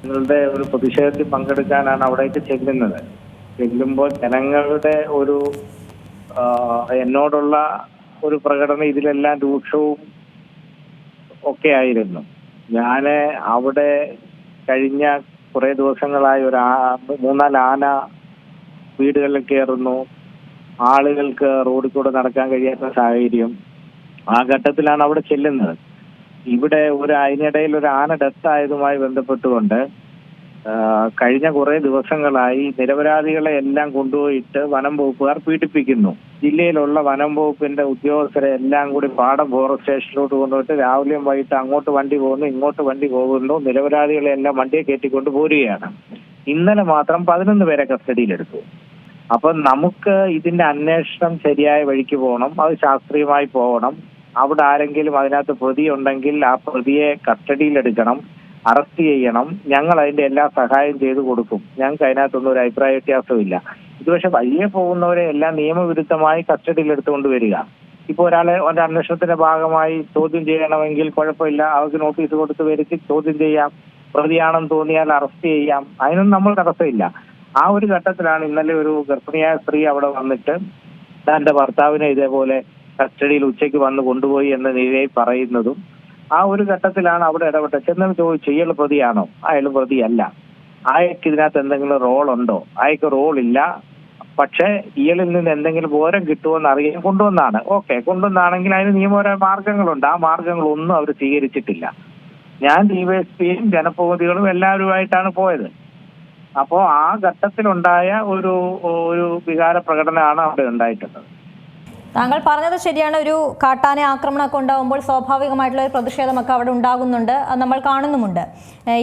ജനങ്ങളുടെ ഒരു പ്രതിഷേധത്തിൽ പങ്കെടുക്കാനാണ് അവിടേക്ക് ചെല്ലുന്നത്. ചെല്ലുമ്പോൾ ജനങ്ങളുടെ ഒരു എന്നോടുള്ള ഒരു പ്രകടനം ഇതിലെല്ലാം രൂക്ഷവും ഒക്കെ ആയിരുന്നു. ഞാന് അവിടെ കഴിഞ്ഞ കുറെ ദിവസങ്ങളായി മൂന്നാല് ആന വീടുകളിൽ കയറുന്നു. ആളുകൾക്ക് റോഡിൽ കൂടെ നടക്കാൻ കഴിയാത്ത സാഹചര്യം. ആ ഘട്ടത്തിലാണ് അവിടെ ചെല്ലുന്നത്. ഇവിടെ അതിനിടയിൽ ഒരു ആന ഡെത്തായതുമായി ബന്ധപ്പെട്ടുകൊണ്ട് കഴിഞ്ഞ കുറെ ദിവസങ്ങളായി നിരപരാധികളെ എല്ലാം കൊണ്ടുപോയിട്ട് വനം വകുപ്പുകാർ പീഡിപ്പിക്കുന്നു. ജില്ലയിലുള്ള വനം വകുപ്പിന്റെ ഉദ്യോഗസ്ഥരെ എല്ലാം കൂടി പാടം ഫോറസ്റ്റ് സ്റ്റേഷനിലോട്ട് കൊണ്ടുപോയിട്ട് രാവിലെയും വൈകിട്ട് അങ്ങോട്ട് വണ്ടി പോകുന്നു, ഇങ്ങോട്ട് വണ്ടി പോകുന്നു. നിരപരാധികളെ എല്ലാം വണ്ടിയെ കയറ്റിക്കൊണ്ട് പോരുകയാണ്. ഇന്നലെ മാത്രം 11 പേരെ കസ്റ്റഡിയിലെടുത്തു. അപ്പൊ നമുക്ക് ഇതിന്റെ അന്വേഷണം ശരിയായ വഴിക്ക് പോകണം, അത് ശാസ്ത്രീയമായി പോകണം. അവിടെ ആരെങ്കിലും അതിനകത്ത് പ്രതി ഉണ്ടെങ്കിൽ ആ പ്രതിയെ കസ്റ്റഡിയിലെടുക്കണം, അറസ്റ്റ് ചെയ്യണം. ഞങ്ങൾ അതിന്റെ എല്ലാ സഹായം ചെയ്തു കൊടുക്കും. ഞങ്ങൾക്ക് അതിനകത്തൊന്നും ഒരു അഭിപ്രായ വ്യത്യാസവും ഇല്ല. ഇത് പക്ഷെ വഴിയെ പോകുന്നവരെ എല്ലാം നിയമവിരുദ്ധമായി കസ്റ്റഡിയിലെടുത്തുകൊണ്ട് വരിക. ഇപ്പൊ ഒരാളെ ഒരു അന്വേഷണത്തിന്റെ ഭാഗമായി ചോദ്യം ചെയ്യണമെങ്കിൽ കുഴപ്പമില്ല, അവർക്ക് നോട്ടീസ് കൊടുത്ത് വരുത്തി ചോദ്യം ചെയ്യാം. പ്രതിയാണെന്ന് തോന്നിയാൽ അറസ്റ്റ് ചെയ്യാം. അതിനൊന്നും നമ്മൾ തടസ്സമില്ല. ആ ഒരു ഘട്ടത്തിലാണ് ഇന്നലെ ഒരു ഗർഭിണിയായ സ്ത്രീ അവിടെ വന്നിട്ട് തന്റെ ഭർത്താവിനെ ഇതേപോലെ കസ്റ്റഡിയിൽ ഉച്ചയ്ക്ക് വന്ന് കൊണ്ടുപോയി എന്ന നിലയിൽ പറയുന്നതും. ആ ഒരു ഘട്ടത്തിലാണ് അവിടെ ഇടപെട്ടത്. ചെന്ന് ചോദിച്ചു, ഇയാൾ പ്രതിയാണോ? അയാൾ പ്രതിയല്ല. അയാൾക്ക് ഇതിനകത്ത് എന്തെങ്കിലും റോളുണ്ടോ? അയാൾക്ക് റോളില്ല, പക്ഷെ ഇയാളിൽ നിന്ന് എന്തെങ്കിലും വിവരം കിട്ടുമെന്ന് അറിയാൻ കൊണ്ടുവന്നാണ്. ഓക്കെ, കൊണ്ടുവന്നാണെങ്കിൽ അതിന് നിയമപരമായ മാർഗങ്ങളുണ്ട്. ആ മാർഗങ്ങളൊന്നും അവർ സ്വീകരിച്ചിട്ടില്ല. ഞാൻ ഡിവൈഎസ്പിയും ജനപ്രതിനിധികളും എല്ലാവരുമായിട്ടാണ് പോയത്. അപ്പോ ആ ഘട്ടത്തിലുണ്ടായ ഒരു വികാര പ്രകടനമാണ് അവിടെ ഉണ്ടായിട്ടുള്ളത്. താങ്കൾ പറഞ്ഞത് ശരിയാണ്. ഒരു കാട്ടാന ആക്രമണമൊക്കെ ഉണ്ടാകുമ്പോൾ സ്വാഭാവികമായിട്ടുള്ള ഒരു പ്രതിഷേധമൊക്കെ അവിടെ ഉണ്ടാകുന്നുണ്ട്, അത് നമ്മൾ കാണുന്നുമുണ്ട്.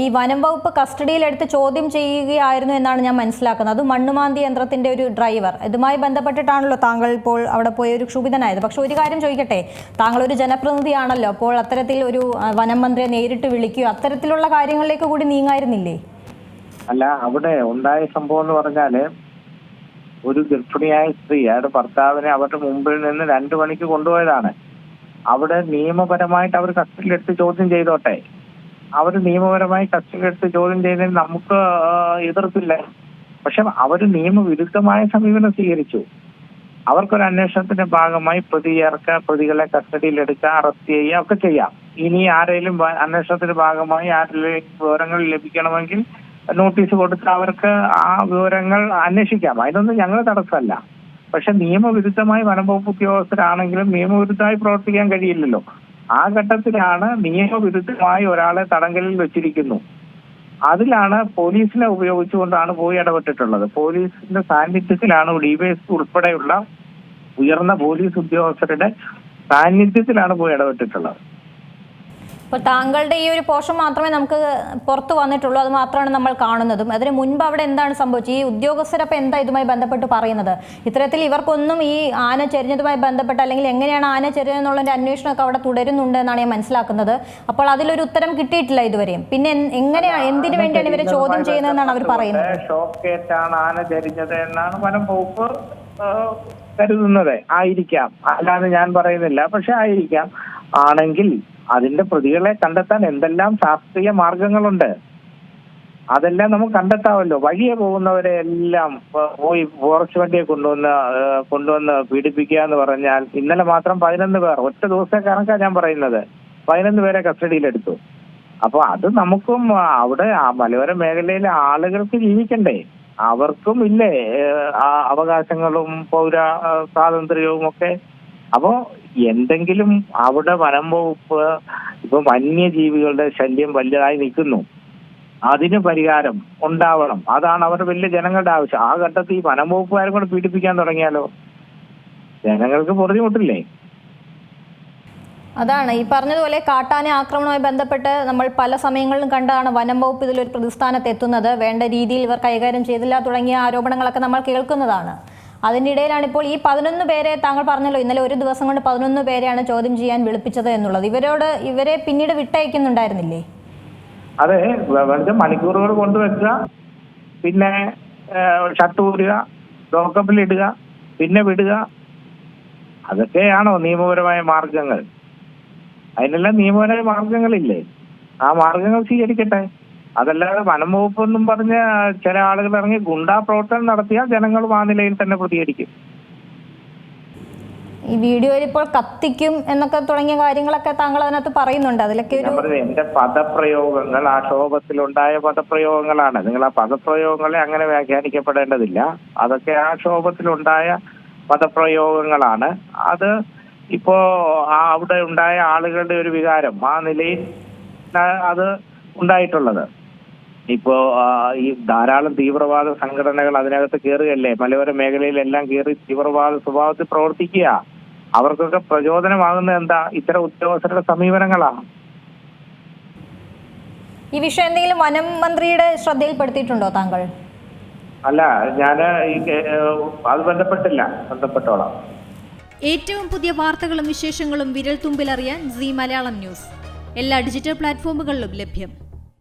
ഈ വനം വകുപ്പ് കസ്റ്റഡിയിലെടുത്ത് ചോദ്യം ചെയ്യുകയായിരുന്നു എന്നാണ് ഞാൻ മനസ്സിലാക്കുന്നത്. അത് മണ്ണുമാന്തി യന്ത്രത്തിന്റെ ഒരു ഡ്രൈവർ. ഇതുമായി ബന്ധപ്പെട്ടിട്ടാണല്ലോ താങ്കൾ ഇപ്പോൾ അവിടെ പോയി ഒരു ക്ഷുഭിതനായത്. പക്ഷെ ഒരു കാര്യം ചോദിക്കട്ടെ, താങ്കൾ ഒരു ജനപ്രതിനിധിയാണല്ലോ. അപ്പോൾ അത്തരത്തിൽ ഒരു വനം മന്ത്രിയെ നേരിട്ട് വിളിക്കുകയോ അത്തരത്തിലുള്ള കാര്യങ്ങളിലേക്ക് കൂടി നീങ്ങായിരുന്നില്ലേ? അല്ല, അവിടെ ഉണ്ടായ സംഭവം എന്ന് പറഞ്ഞാല് ഒരു ഗർഭിണിയായ സ്ത്രീ അയാളുടെ ഭർത്താവിനെ അവരുടെ മുമ്പിൽ നിന്ന് 2 മണിക്ക് കൊണ്ടുപോയതാണ്. അവിടെ നിയമപരമായിട്ട് അവർ കസ്റ്റഡിയിലെടുത്ത് ചോദ്യം ചെയ്തോട്ടെ. അവർ നിയമപരമായി കസ്റ്റഡിയിലെടുത്ത് ചോദ്യം ചെയ്യുന്നതിന് നമുക്ക് എതിർപ്പില്ല. പക്ഷെ അവർ നിയമവിരുദ്ധമായ സമീപനം സ്വീകരിച്ചു. അവർക്കൊരു അന്വേഷണത്തിന്റെ ഭാഗമായി പ്രതികളെ കസ്റ്റഡിയിലെടുക്കുക, അറസ്റ്റ് ചെയ്യുക ഒക്കെ ചെയ്യാം. ഇനി ആരെങ്കിലും അന്വേഷണത്തിന്റെ ഭാഗമായി ആരെങ്കിലും വിവരങ്ങൾ ലഭിക്കണമെങ്കിൽ നോട്ടീസ് കൊടുത്ത് അവർക്ക് ആ വിവരങ്ങൾ അന്വേഷിക്കാം. അതിനൊന്നും ഞങ്ങൾ തടസ്സമല്ല. പക്ഷെ നിയമവിരുദ്ധമായി വനംവകുപ്പ് ഉദ്യോഗസ്ഥരാണെങ്കിലും നിയമവിരുദ്ധമായി പ്രവർത്തിക്കാൻ കഴിയില്ലല്ലോ. ആ ഘട്ടത്തിലാണ് നിയമവിരുദ്ധമായി ഒരാളെ തടങ്കലിൽ വെച്ചിരിക്കുന്നു. അതിലാണ് പോലീസിനെ ഉപയോഗിച്ചുകൊണ്ടാണ് പോയി ഇടപെട്ടിട്ടുള്ളത്. പോലീസിന്റെ സാന്നിധ്യത്തിലാണ് ഡിവൈഎസ്പി ഉൾപ്പെടെയുള്ള ഉയർന്ന പോലീസ് ഉദ്യോഗസ്ഥരുടെ സാന്നിധ്യത്തിലാണ് പോയി ഇടപെട്ടിട്ടുള്ളത്. അപ്പോൾ താങ്കളുടെ ഈ ഒരു പോർഷൻ മാത്രമേ നമുക്ക് പുറത്തു വന്നിട്ടുള്ളൂ, അത് മാത്രമാണ് നമ്മൾ കാണുന്നതും. അതിന് മുൻപ് അവിടെ എന്താണ് സംഭവിച്ചത്? ഈ ഉദ്യോഗസ്ഥരപ്പോൾ എന്താ ഇതുമായി ബന്ധപ്പെട്ട് പറയുന്നത്? ഇത്തരത്തിൽ ഇവർക്കൊന്നും ഈ ആന ചെരിഞ്ഞതുമായി ബന്ധപ്പെട്ട് അല്ലെങ്കിൽ എങ്ങനെയാണ് ആന ചെരിഞ്ഞതെന്നുള്ളതിന്റെ അന്വേഷണമൊക്കെ അവിടെ തുടരുന്നുണ്ട് എന്നാണ് ഞാൻ മനസ്സിലാക്കുന്നത്. അപ്പോൾ അതിലൊരു ഉത്തരം കിട്ടിയിട്ടില്ല ഇതുവരെയും. പിന്നെ എങ്ങനെയാണ്, എന്തിനു വേണ്ടിയാണ് ഇവരെ ചോദ്യം ചെയ്യുന്നതെന്നാണ് അവർ പറയുന്നത്? ഷോക്കേറ്റാണ് ആന ചെരിഞ്ഞത് എന്നാണ് വനം വകുപ്പ് കരുതുന്നത്. ആയിരിക്കാം, അല്ലാതെ ഞാൻ പറയുന്നില്ല. പക്ഷെ ആയിരിക്കാം. ആണെങ്കിൽ അതിന്റെ പ്രതികളെ കണ്ടെത്താൻ എന്തെല്ലാം ശാസ്ത്രീയ മാർഗങ്ങളുണ്ട്, അതെല്ലാം നമുക്ക് കണ്ടെത്താമല്ലോ. വഴിയെ പോകുന്നവരെ എല്ലാം പോയി ഫോറസ്റ്റ് വണ്ടിയെ കൊണ്ടുവന്ന് പീഡിപ്പിക്കുക എന്ന് പറഞ്ഞാൽ ഇന്നലെ മാത്രം 11 പേർ, ഒറ്റ ദിവസത്തെ കണക്കാണ് ഞാൻ പറയുന്നത്, 11 പേരെ കസ്റ്റഡിയിലെടുത്തു. അപ്പൊ അത് നമുക്കും അവിടെ ആ മലയോര മേഖലയിലെ ആളുകൾക്ക് ജീവിക്കണ്ടേ? അവർക്കും ഇല്ലേ അവകാശങ്ങളും പൗര സ്വാതന്ത്ര്യവും ഒക്കെ. അപ്പോ എന്തെങ്കിലും അവിടെ വനം വകുപ്പ് ഇപ്പൊ വന്യജീവികളുടെ ശല്യം വലുതായി നിൽക്കുന്നു, അതിന് പരിഹാരം ഉണ്ടാവണം. അതാണ് അവരുടെ വലിയ ജനങ്ങളുടെ ആവശ്യം. ആ ഘട്ടത്തിൽ ഈ വനം വകുപ്പുകാരും കൂടെ പീഡിപ്പിക്കാൻ തുടങ്ങിയാലോ ജനങ്ങൾക്ക് പൊറുതിമുട്ടില്ലേ? അതാണ് ഈ പറഞ്ഞതുപോലെ കാട്ടാന ആക്രമണവുമായി ബന്ധപ്പെട്ട് നമ്മൾ പല സമയങ്ങളിലും കണ്ടാണ് വനം വകുപ്പ് ഇതിലൊരു പ്രതിസ്ഥാനത്ത് എത്തുന്നത്. വേണ്ട രീതിയിൽ ഇവർ കൈകാര്യം ചെയ്തില്ല തുടങ്ങിയ ആരോപണങ്ങളൊക്കെ നമ്മൾ കേൾക്കുന്നതാണ്. അതിൻ്റെ ഇടയിലാണ് ഇപ്പോൾ ഈ 11 പേരെ താങ്കൾ പറഞ്ഞല്ലോ, ഇന്നലെ ഒരു ദിവസം കൊണ്ട് 11 പേരെയാണ് ചോദ്യം ചെയ്യാൻ വിളിപ്പിച്ചത് എന്നുള്ളത്. ഇവരെ പിന്നീട് വിട്ടയക്കുന്നുണ്ടായിരുന്നില്ലേ? അതെ, മണിക്കൂറുകൾ കൊണ്ടുവെക്കുക, പിന്നെ ഷർട്ട് ഊരുക, ലോക്കപ്പിലിടുക, പിന്നെ വിടുക. അതൊക്കെയാണോ നിയമപരമായ മാർഗങ്ങൾ? അതിനെല്ലാം നിയമപരമായ മാർഗങ്ങളില്ലേ? ആ മാർഗങ്ങൾ സ്വീകരിക്കട്ടെ. അതല്ലാതെ വനം വകുപ്പെന്നും പറഞ്ഞ് ചില ആളുകൾ ഇറങ്ങി ഗുണ്ടാ പ്രവർത്തനം നടത്തിയാൽ ജനങ്ങളും ആ നിലയിൽ തന്നെ പ്രതികരിക്കും. ഈ വീഡിയോയിൽ ഇപ്പോൾ കത്തിക്കും എന്നൊക്കെ തുടങ്ങിയ കാര്യങ്ങളൊക്കെ താങ്കൾ അതിനകത്ത് പറയുന്നുണ്ട്. അതിലൊക്കെ എന്റെ പദപ്രയോഗങ്ങൾ ആക്ഷോഭത്തിലുണ്ടായ പദപ്രയോഗങ്ങളാണ്. നിങ്ങൾ ആ പദപ്രയോഗങ്ങളെ അങ്ങനെ വ്യാഖ്യാനിക്കപ്പെടേണ്ടതില്ല. അതൊക്കെ ആക്ഷോഭത്തിലുണ്ടായ പദപ്രയോഗങ്ങളാണ്. അത് ഇപ്പോ അവിടെ ഉണ്ടായ ആളുകളുടെ ഒരു വികാരം ആ നിലയിൽ അത് ഉണ്ടായിട്ടുള്ളത്. ഇപ്പോ ഈ ധാരാളം തീവ്രവാദ സംഘടനകൾ അതിനകത്ത് കയറുകയല്ലേ, മലയോര മേഖലയിലെല്ലാം കയറി തീവ്രവാദ സ്വഭാവത്തിൽ പ്രവർത്തിക്കുക. അവർക്കൊക്കെ പ്രചോദനമാകുന്ന എന്താ? ഇത്തരം ഉദ്യോഗസ്ഥരുടെ സമീപനങ്ങളാണ്. ഈ വിഷയം എന്തെങ്കിലും വനം മന്ത്രിയുടെ ശ്രദ്ധയിൽപ്പെടുത്തിയിട്ടുണ്ടോ താങ്കൾ? അല്ല, ഞാൻ അത് ബന്ധപ്പെട്ടോളാം. ഏറ്റവും പുതിയ വാർത്തകളും വിശേഷങ്ങളും വിരൽ തുമ്പിലറിയാൻ സീ മലയാളം ന്യൂസ് എല്ലാ ഡിജിറ്റൽ പ്ലാറ്റ്ഫോമുകളിലും ലഭ്യം.